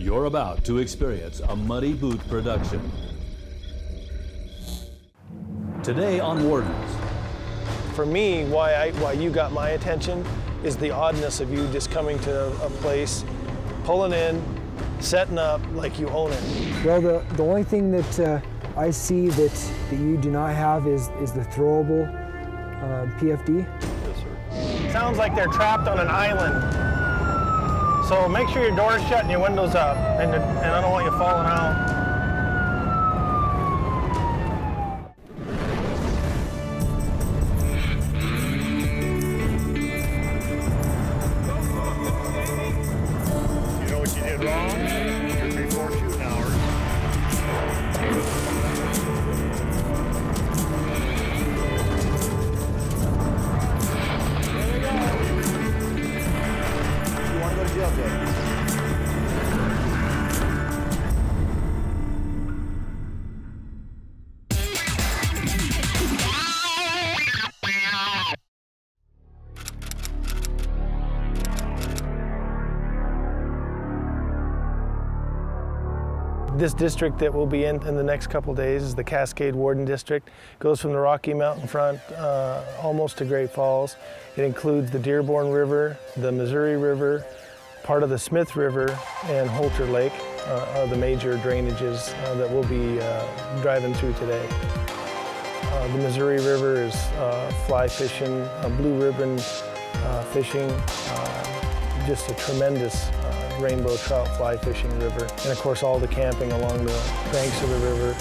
You're about to experience a Muddy Boot production. Today on Wardens. For me, why you got my attention is the oddness of you just coming to a place, pulling in, setting up like you own it. Well, the only thing that I see that you do not have is the throwable PFD. Yes, sir. Sounds like they're trapped on an island. So make sure your door's shut and your window's up, and I don't want you falling out. You know what you did wrong? You're before shooting hours. There we go. You want to go to jail, Jay? This district that we'll be in the next couple days is the Cascade Warden District. It goes from the Rocky Mountain front almost to Great Falls. It includes the Dearborn River, the Missouri River, part of the Smith River, and Holter Lake are the major drainages that we'll be driving through today. The Missouri River is fly fishing, blue ribbon fishing, just a tremendous rainbow trout fly fishing river, and of course all the camping along the banks of the river.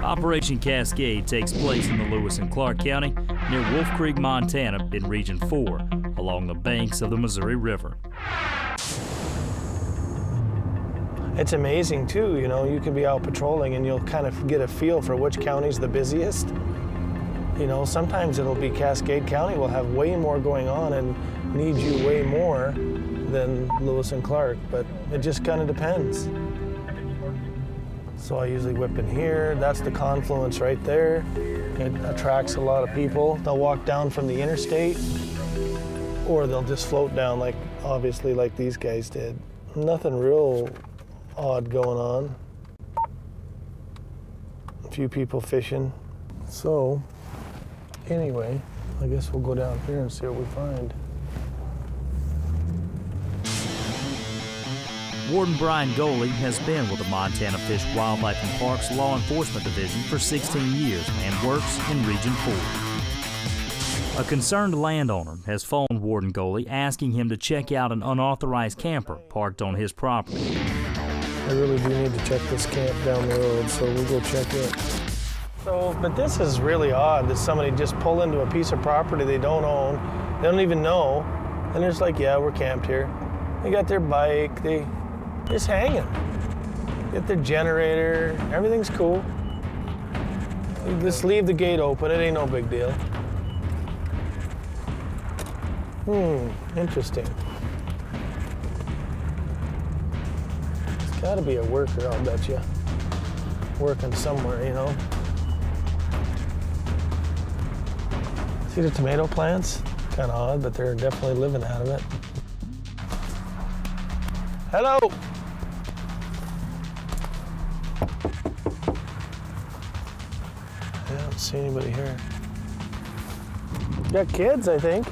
Operation Cascade takes place in the Lewis and Clark County near Wolf Creek, Montana in Region 4 along the banks of the Missouri River. It's amazing too, you know, you can be out patrolling and you'll kind of get a feel for which county's the busiest. You know, sometimes it'll be Cascade County will have way more going on and need you way more than Lewis and Clark, but it just kind of depends. So I usually whip in here. That's the confluence right there. It attracts a lot of people. They'll walk down from the interstate, or they'll just float down, like obviously like these guys did. Nothing real odd going on. A few people fishing. So anyway, I guess we'll go down here and see what we find. Warden Brian Goalie has been with the Montana Fish, Wildlife and Parks Law Enforcement Division for 16 years and works in Region 4. A concerned landowner has phoned Warden Goalie asking him to check out an unauthorized camper parked on his property. I really do need to check this camp down the road, so we'll go check it. So, but this is really odd that somebody just pull into a piece of property they don't own, they don't even know, and they're just like, yeah, we're camped here. They got their bike, they just hanging. Get their generator, everything's cool. Just leave the gate open, it ain't no big deal. Interesting. It's gotta be a worker, I'll bet you. Working somewhere, you know. See the tomato plants? Kinda odd, but they're definitely living out of it. Hello! I don't see anybody here. Got kids, I think.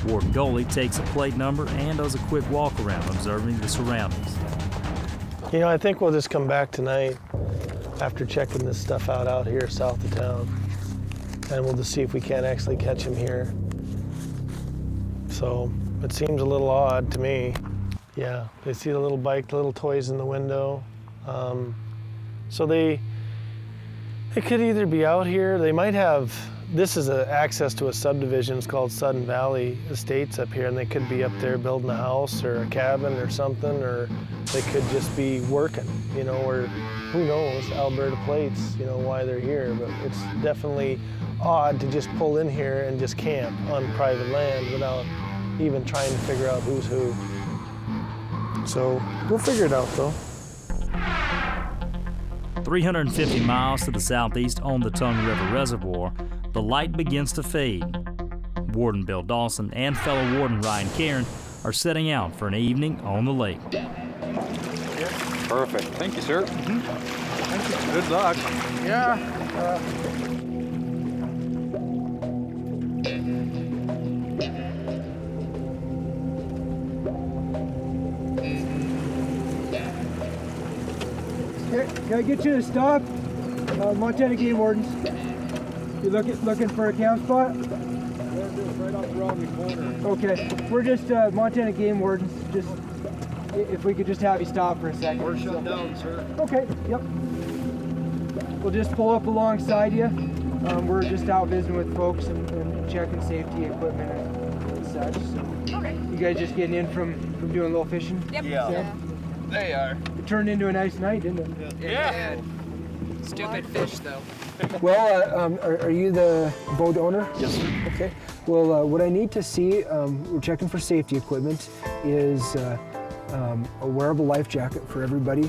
Warden Goalie takes a plate number and does a quick walk around observing the surroundings. You know, I think we'll just come back tonight after checking this stuff out here south of town. And we'll just see if we can't actually catch him here. So it seems a little odd to me. Yeah, they see the little bike, the little toys in the window. So they could either be out here, they might have, this is access to a subdivision, it's called Sudden Valley Estates up here, and they could be up there building a house or a cabin or something, or they could just be working, you know, or who knows, Alberta plates, you know, why they're here, but it's definitely odd to just pull in here and just camp on private land without even trying to figure out who's who. So we'll figure it out though. 350 miles to the southeast on the Tongue River Reservoir, the light begins to fade. Warden Bill Dawson and fellow Warden Ryan Cairn are setting out for an evening on the lake. Perfect. Thank you, sir. Thank you. Good luck. Yeah. Can I get you to stop? Montana Game Wardens. You looking for a camp spot? Right off around the corner. Okay, we're just Montana Game Wardens. Just if we could just have you stop for a second. We're shut down, sir. Okay, yep. We'll just pull up alongside you. We're just out visiting with folks and checking safety equipment and such. So. Okay. You guys just getting in from doing a little fishing? Yep. Yeah. They are. It turned into a nice night, didn't it? Yeah. Stupid fish, though. Well, are you the boat owner? Yes, sir. Okay. Well, what I need to see, we're checking for safety equipment, is a wearable life jacket for everybody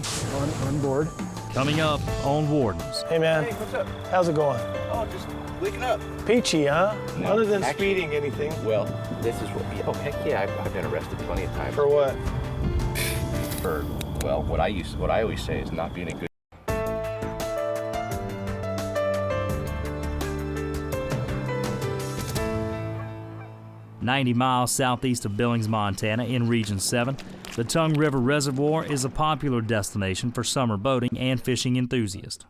on board. Coming up on Wardens. Hey man, Hey, what's up? how's it going? Oh, just waking up. Peachy, huh? No, Other than actually- speeding, anything? Well, this is what. Oh heck yeah! I've been arrested plenty of times For what? for well, what I always say is not being a good. 90 miles southeast of Billings, Montana, in Region 7, the Tongue River Reservoir is a popular destination for summer boating and fishing enthusiasts.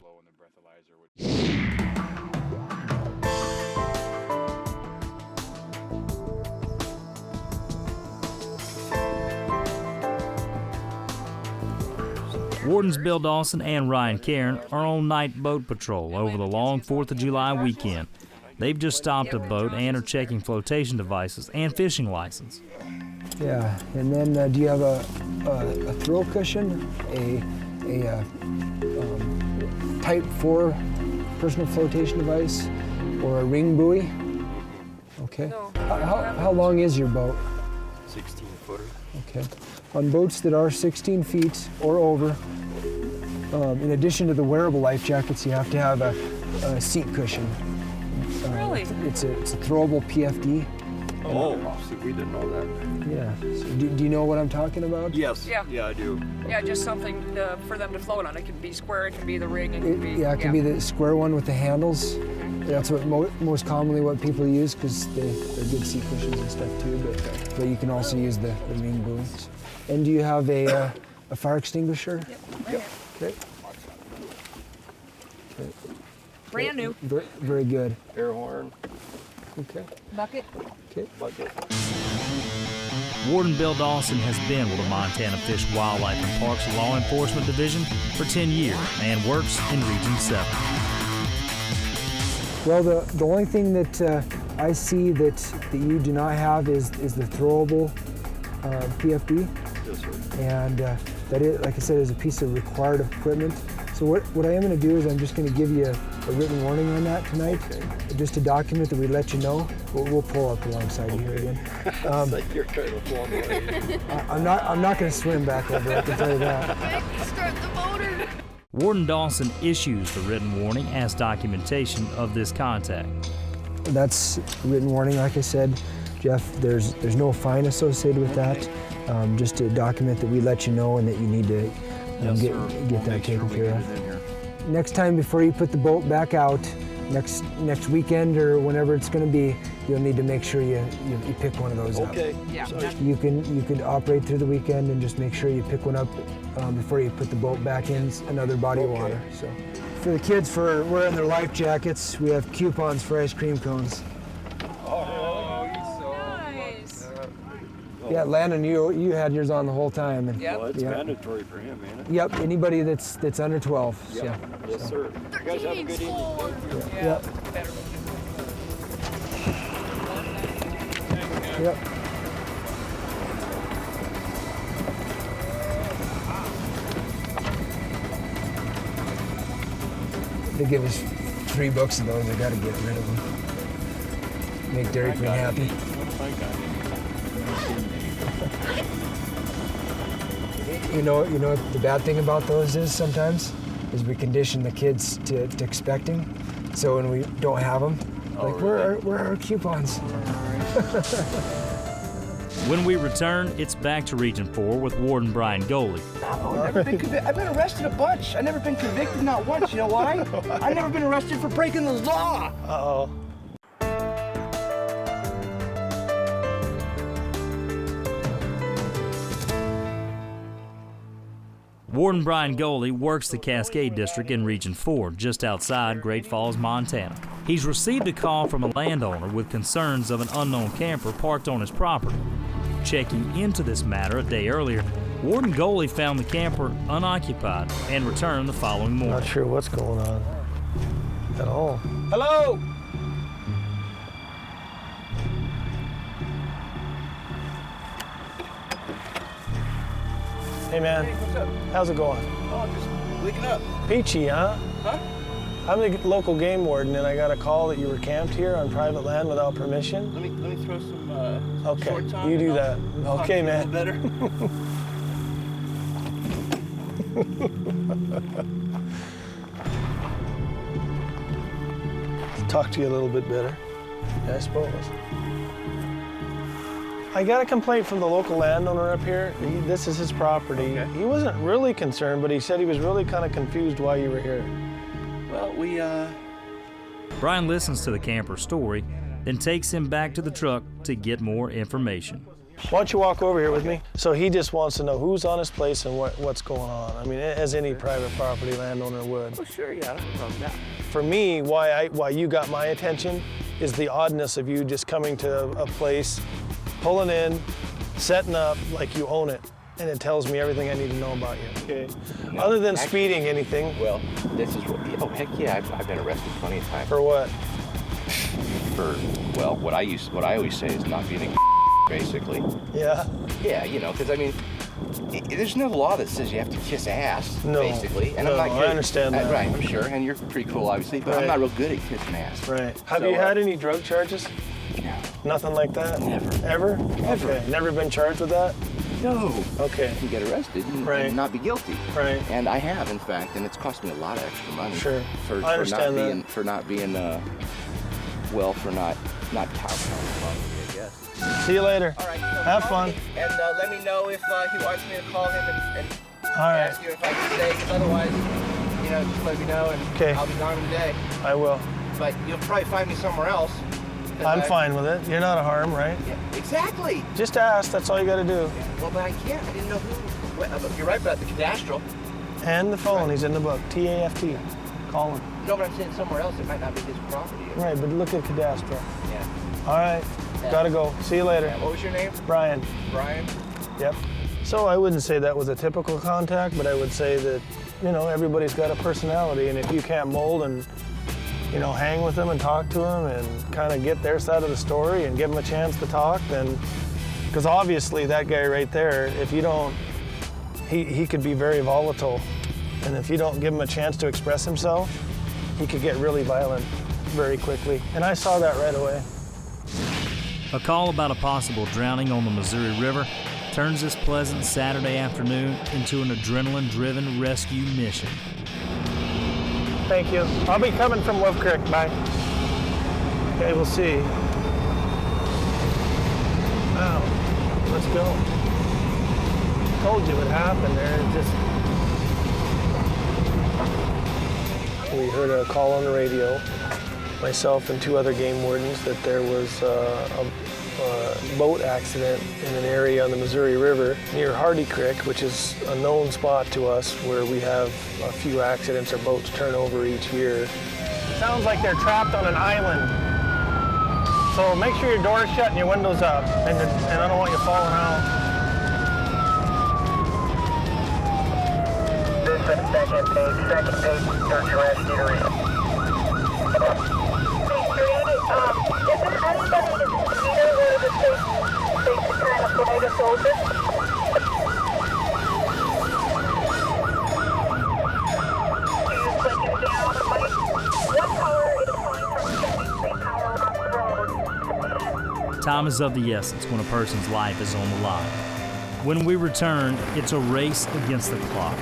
Wardens Bill Dawson and Ryan Cairn are on night boat patrol over the long 4th of July weekend. They've just stopped a boat and are checking flotation devices and fishing license. Yeah, and then do you have a throw cushion, a Type 4 personal flotation device, or a ring buoy? Okay. No. How long is your boat? 16-footer. Okay. On boats that are 16 feet or over, in addition to the wearable life jackets, you have to have a seat cushion. Really? It's a throwable PFD. Oh, see, we didn't know that. Yeah. So do you know what I'm talking about? Yes. Yeah. Yeah, I do. Yeah, just something for them to float on. It can be square, it can be the ring, it can be... Yeah, it can be the square one with the handles. That's what most commonly what people use because they're good seat cushions and stuff too. But you can also use the ring buoys. And do you have a fire extinguisher? Yep, right here. Okay. Okay. Brand new. Very good. Air horn, Okay. Bucket. Okay. bucket. Warden Bill Dawson has been with the Montana Fish, Wildlife and Parks Law Enforcement Division for 10 years and works in Region 7. Well, the only thing that I see that you do not have is the throwable PFD, Yes, sir. and that is, like I said, is a piece of required equipment. So what I am going to do is I'm just going to give you a written warning on that tonight, just to document that we let you know. We'll pull up alongside you here again. It's like you're kind of long way. I'm not going to swim back over. I can tell you that. Start the motor. Warden Dawson issues the written warning as documentation of this contact. That's a written warning, like I said, Jeff. There's no fine associated with that. Just to document that we let you know and that you need to get that taken care of. Next time before you put the boat back out, next weekend or whenever it's going to be, you'll need to make sure you pick one of those up. Okay. Yeah. You can operate through the weekend and just make sure you pick one up before you put the boat back in another body of water. So, for the kids for wearing their life jackets, we have coupons for ice cream cones. Nice. Yeah, Landon, you had yours on the whole time. And, Yep. Well, it's Yeah. mandatory for him, ain't it? Yep, anybody that's under 12. So. Yes, sir. You guys have a good evening. Yeah. Yep. Better. Yep. They give us 3 books of those. I got to get rid of them. Make Dairy Queen happy. You know what the bad thing about those is sometimes is we condition the kids to expecting. So when we don't have them, Like, where are our coupons? When we return, it's back to Region 4 with Warden Brian Goalie. I've been arrested a bunch. I've never been convicted, not once. You know why? I've never been arrested for breaking the law. Uh-oh. Warden Brian Goalie works the Cascade District in Region 4, just outside Great Falls, Montana. He's received a call from a landowner with concerns of an unknown camper parked on his property. Checking into this matter a day earlier, Warden Goalie found the camper unoccupied and returned the following morning. Not sure what's going on at all. Hello. Hey man, Hey, what's up? how's it going? Oh, just waking up. Peachy, huh? Huh? I'm the local game warden, and I got a call that you were camped here on private land without permission. Let me throw some Okay, shorts on. you do and that. I'll talk to Okay, you a man. little better. Talk to you a little bit better, yeah, I suppose. I got a complaint from the local landowner up here. This is his property. Okay. He wasn't really concerned, but he said he was really kind of confused why you were here. Well, Brian listens to the camper's story, then takes him back to the truck to get more information. Why don't you walk over here with me? So he just wants to know who's on his place and what's going on. I mean, as any private property landowner would. Oh, sure, yeah, no problem. Yeah. For me, why you got my attention is the oddness of you just coming to a place, pulling in, setting up like you own it, and it tells me everything I need to know about you. Okay. No, Other than actually- speeding, anything. Well, this is what. Oh, heck yeah, I've been arrested plenty of times. For what? For well, what I always say is not being a basically. Yeah. Yeah, you know, because I mean, there's no law that says you have to kiss ass, No. basically. And No, I'm not I good. understand that. Right, I'm sure, and you're pretty cool, obviously, but Right. I'm not real good at kissing ass. Right. Have So, you had any drug charges? No. Nothing like that? Never. Ever? Never. Okay. Never been charged with that? No. Okay. You get arrested and, Right. and not be guilty. Right. And I have, in fact, and it's cost me a lot of extra money. Sure. For I understand that. not being not cowboy, I guess. See you later. All right. So Have call fun. me And let me know if he wants me to call him and All right. ask you if I can stay, because otherwise, you know, just let me know and Okay. I'll be gone today. I will. But you'll probably find me somewhere else. 'cause I'm fine with it. You're not a harm, right? Yeah, exactly. Just ask. That's all you got to do. Well, but I can't. I didn't know who. Well, you're right about the cadastral. And the phone. Right. He's in the book. TAFT. Call him. No, but I'm saying somewhere else. It might not be his property. Right, but look at cadastral. Yeah. All right. Yeah. Gotta go. See you later. Yeah. What was your name? Brian. Brian. Yep. So I wouldn't say that was a typical contact, but I would say that, you know, everybody's got a personality, and if you can't mold and, you know, hang with them and talk to them and kind of get their side of the story and give them a chance to talk, then, because obviously that guy right there, if you don't, he could be very volatile, and if you don't give him a chance to express himself, he could get really violent very quickly, and I saw that right away. A call about a possible drowning on the Missouri River turns this pleasant Saturday afternoon into an adrenaline-driven rescue mission. Thank you. I'll be coming from Wolf Creek. Bye. Okay, we'll see. Wow. Let's go. Told you what happened there. It just. We heard a call on the radio, myself and two other game wardens, that there was a boat accident in an area on the Missouri River near Hardy Creek, which is a known spot to us where we have a few accidents or boats turn over each year. Sounds like they're trapped on an island. So make sure your door's shut and your window's up, and I don't want you falling out. This is second page, search rescue area. Time is of the essence when a person's life is on the line. When we return, it's a race against the clock.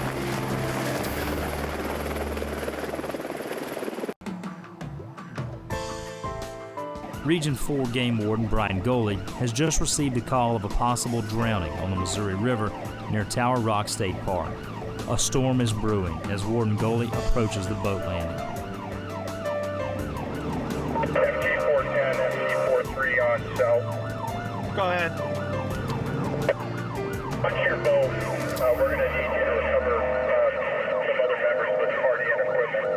Region 4 Game Warden Brian Goalie has just received a call of a possible drowning on the Missouri River near Tower Rock State Park. A storm is brewing as Warden Goalie approaches the boat landing. MG410, MG43 on south. Go ahead. On your boat, we're going to need you to recover some other members of the party and equipment.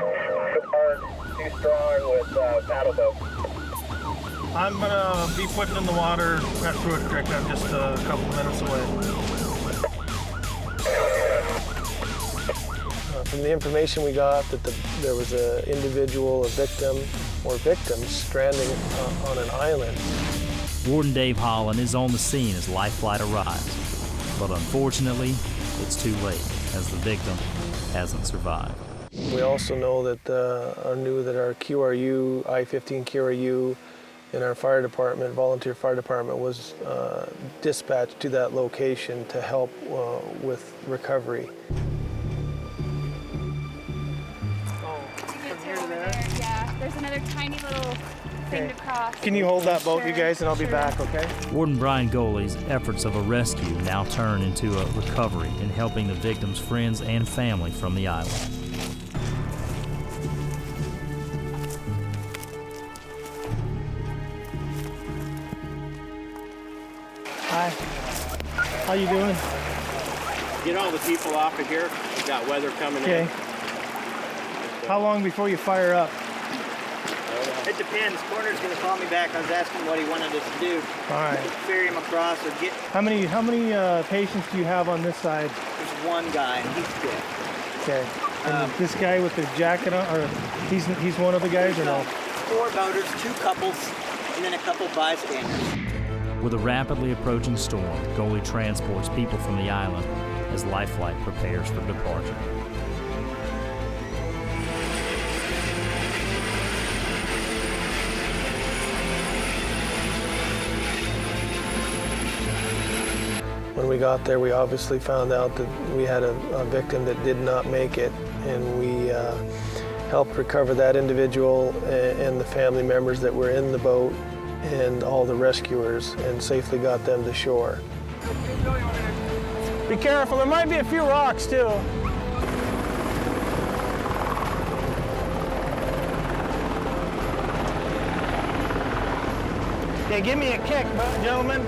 Too strong with paddle boat. I'm gonna be putting in the water at Pruitt Creek. I'm just a couple minutes away. From the information we got that there was an individual, a victim, or victims stranding on an island. Warden Dave Holland is on the scene as life flight arrives, but unfortunately, it's too late as the victim hasn't survived. We also know that knew that our QRU, I-15 QRU, in our fire department, volunteer fire department, was dispatched to that location to help with recovery. Yeah, there's another tiny little thing to cross. Can you hold that boat, you guys, and I'll be back, okay? Warden Brian Goalie's efforts of a rescue now turn into a recovery in helping the victim's friends and family from the island. Hi. How you doing? Get all the people off of here. We got weather coming in. How long before you fire up? It depends. Corner's gonna call me back. I was asking what he wanted us to do. All right. Ferry him across or get. How many patients do you have on this side? There's one guy and he's dead. Okay. And this guy with the jacket on, or he's one of the guys or no? 4 boaters, 2 couples, and then a couple bystanders. With a rapidly approaching storm, Goalie transports people from the island as life flight prepares for departure. When we got there, we obviously found out that we had a victim that did not make it, and we helped recover that individual and the family members that were in the boat and all the rescuers, and safely got them to shore. Be careful, there might be a few rocks too. Yeah, give me a kick, gentlemen.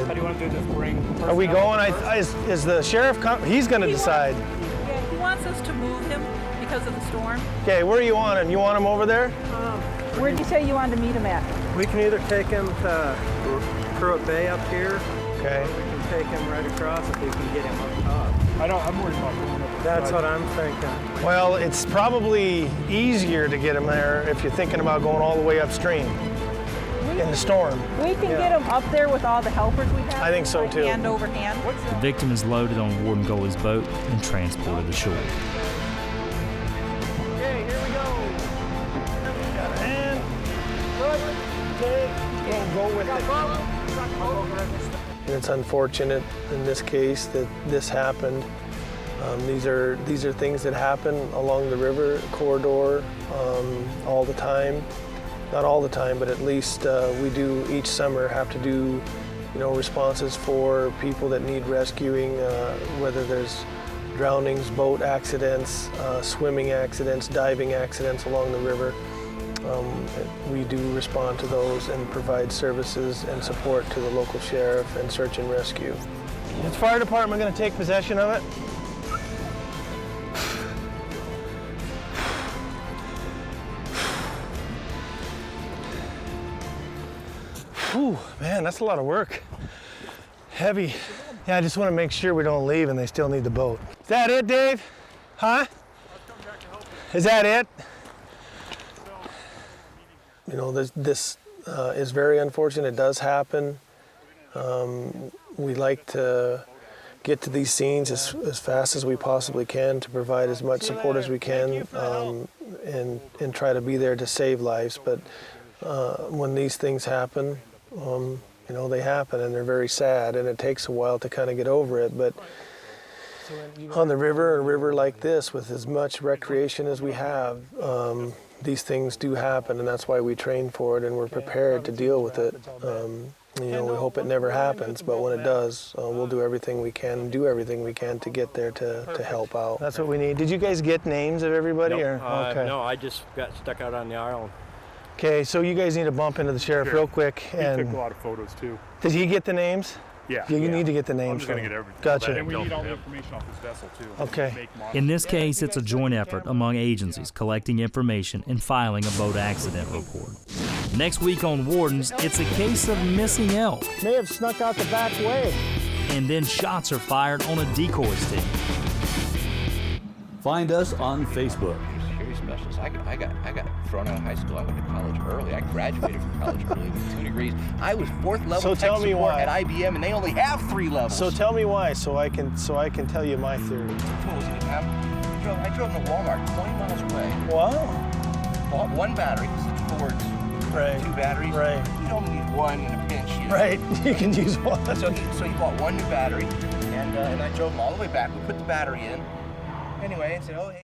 How do you want to do this? Bring. Are we going? Is the sheriff coming? He's going to decide. Yeah, he wants us to move him because of the storm. Okay, where do you want him? You want him over there? Where'd you say you wanted to meet him at? We can either take him to Pruitt Bay up here, Okay. or we can take him right across if we can get him up top. I'm worried about going up. That's what I'm thinking. Well, it's probably easier to get him there if you're thinking about going all the way upstream in the storm. We can get him up there with all the helpers we have. I think so, like too. Hand over hand. The victim is loaded on Warden Goalie's boat and transported to shore. Okay, here we go. Got a hand. Good. Take. Go with it. And it's unfortunate in this case that this happened. These are things that happen along the river corridor all the time. Not all the time, but at least we do each summer have to do, responses for people that need rescuing, whether there's drownings, boat accidents, swimming accidents, diving accidents along the river. We do respond to those and provide services and support to the local sheriff and search and rescue. Is the fire department going to take possession of it? Whew, man, that's a lot of work. Heavy. Yeah, I just want to make sure we don't leave and they still need the boat. Is that it, Dave? Huh? Is that it? This is very unfortunate. It does happen. We like to get to these scenes as fast as we possibly can to provide as much support as we can and try to be there to save lives. But when these things happen, they happen and they're very sad, and it takes a while to kind of get over it. But on the river, a river like this with as much recreation as we have, these things do happen, and that's why we train for it and we're prepared to deal with it. You know, we hope it never happens, but when it does, we'll do everything we can, to get there to help out. That's what we need. Did you guys get names of everybody? Nope. Or? Okay. No, I just got stuck out on the island. Okay, so you guys need to bump into the sheriff real quick. He And took a lot of photos too. did he get the names? Yeah. You need to get the names. I'm just going to get everything. Gotcha. And we need all the information off this vessel too. Okay. In this case, it's a joint effort among agencies collecting information and filing a boat accident report. Next week on Wardens, it's a case of missing elk. May have snuck out the back way. And then shots are fired on a decoy stick. Find us on Facebook. Security specialist. I got thrown out of high school. I went to college early. I graduated from college early with 2 degrees. I was 4th level So tech tell me support why. at IBM, and they only have 3 levels. So tell me why, so I can tell you my theory. What was it? I drove to Walmart 20 miles away. Wow. Bought 1 battery because it's Ford's. Right. 2 batteries. Right. You only need 1 in a pinch. You know? Right. You can use one. So he bought 1 new battery, and I drove him all the way back. We put the battery in. Anyway, I said, oh, hey.